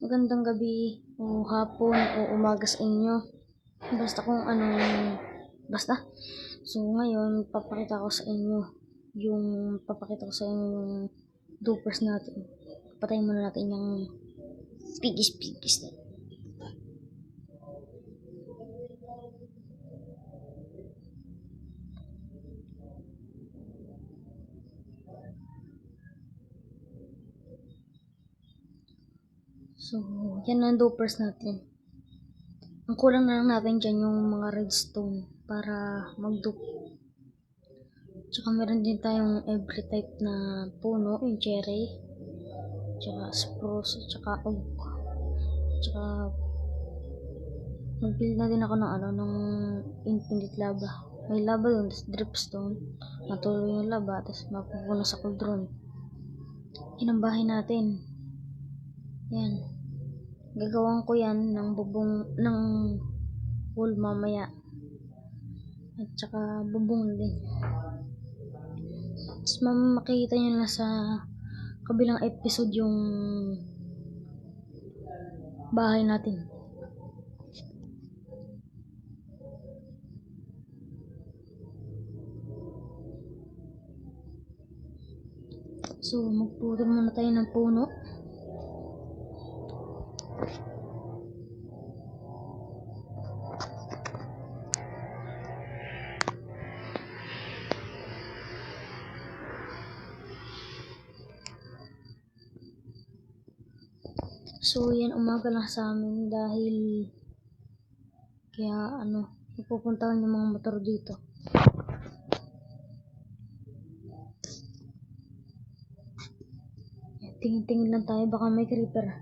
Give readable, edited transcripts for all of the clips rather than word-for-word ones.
Magandang gabi o hapon o umaga sa inyo. Basta kung anong basta. So ngayon papakita ko sa inyo yung dupers natin. Patayin muna natin yung pigis na. So, yan ang dopers natin. Ang kulang na lang natin dyan yung mga redstone para mag-dupe. Tsaka meron din tayong every type na puno, yung cherry, tsaka spruce, tsaka oak. Tsaka nag-build na din ako ng infinite lava. May lava doon, tapos dripstone. Matuloy yung lava, tapos mapupuno sa cauldron. Yan ang bahay natin. Yan. Gagawin ko yan ng wall mamaya. At saka bubong din. Tapos makikita nyo na sa kabilang episode yung bahay natin. So, magputol muna tayo ng puno. So, yan umaga lang sa amin dahil kaya pupuntahan yung mga motor dito. Tingin-tingin lang tayo, baka may creeper.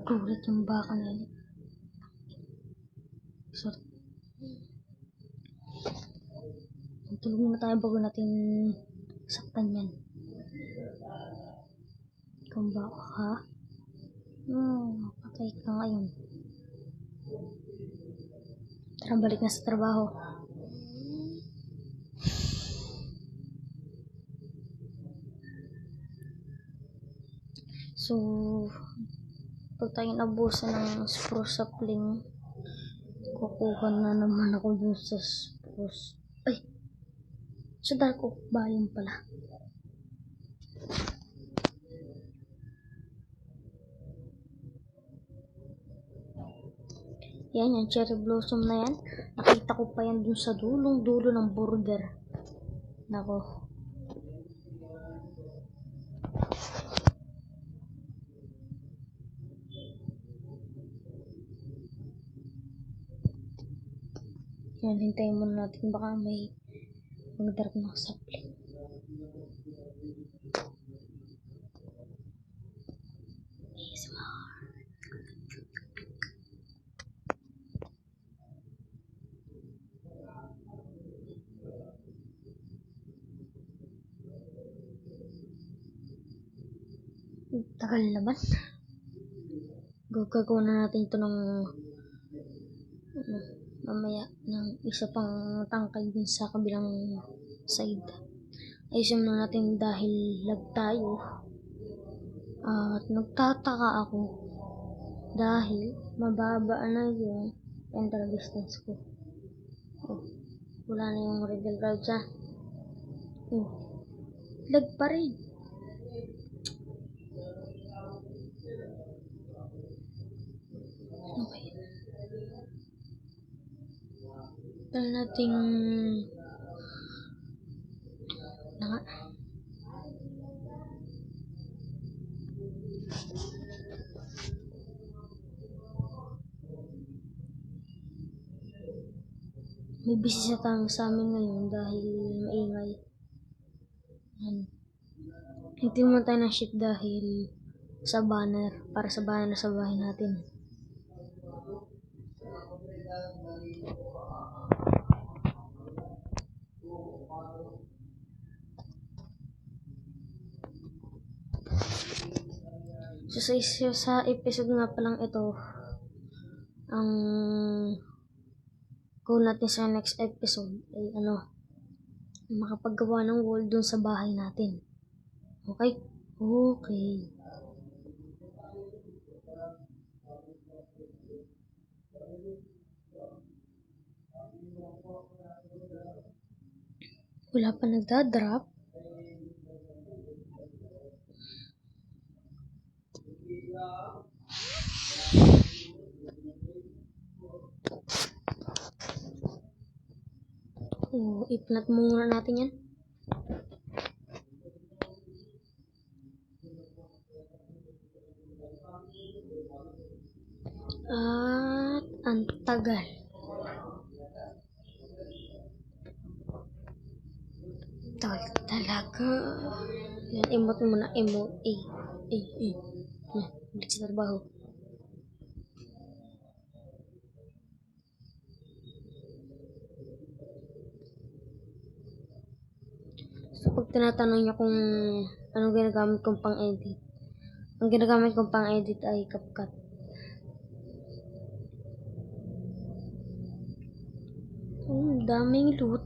Gulat yung baka na yun. Sorry. Tulog muna tayo bago natin saktan yan. Kung baka ha? Patay ka ngayon. Tara, balik na sa trabaho. So, pag tayo nabusan ng spruce sapling, kukuha na naman ako dun sa spruce. Ay! Sa dark oak biome pala. Yan, yung cherry blossom na yan. Nakita ko pa yan dun sa dulong-dulo ng border. Nako. Yan, hintayin muna natin. Baka may mag-dark na sapling. Tagal naman. Gagawin na natin ito ng mamaya ng isa pang tangkay din sa kabilang side. Ayusin na natin dahil lag tayo. At nagtataka ako dahil mababa na yung enter distance ko. Wala na yung riddle routes ha. Lag pa rin. Okay. Dahil nating may bisita sa amin ngayon dahil maingay. Hindi mo tayo ng ship dahil sa banner, para sa banner sa bahay natin. So sa episode nga palang ito, ang goal natin sa next episode ay makapaggawa ng wall dun sa bahay natin. Okay? Okay. Wala pa nagdadrop. I-plant muna natin yan. At ang tagal. Tagal talaga. Yan, emote muna. Emote. Balik sa trabaho. So, pag tinatanong niya kung anong ginagamit kong pang-edit, ang ginagamit kong pang-edit ay CapCut. Daming loot.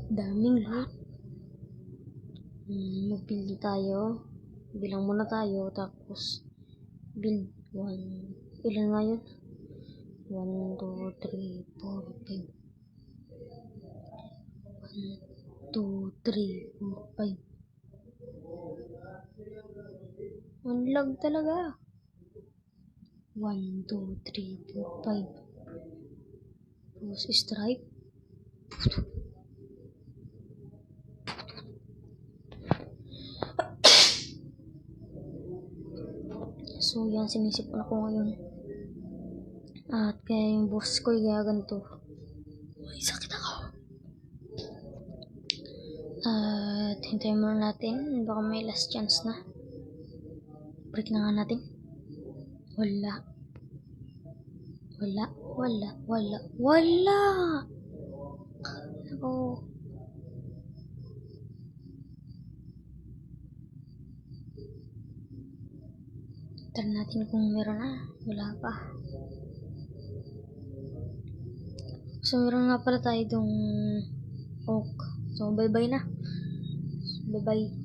Mag-build tayo. Bilang muna tayo. Tapos, build 1. Ilan nga yun? 1, 2, 3, 4, 5. 1, 2, 3, 4, 5. Ang lag talaga. 1, 2, 3, 4, 5. Tapos stripe. So yan, sinisipon ako ngayon. At kaya yung boss ko ay gaganto. Ay, sakit ako. At hintayin muna natin. Baka may last chance na. Break na nga natin. Wala. Ako. Tara natin kung meron na. Wala pa. So meron nga pala tayo itong oak. So bye bye na. Bye bye.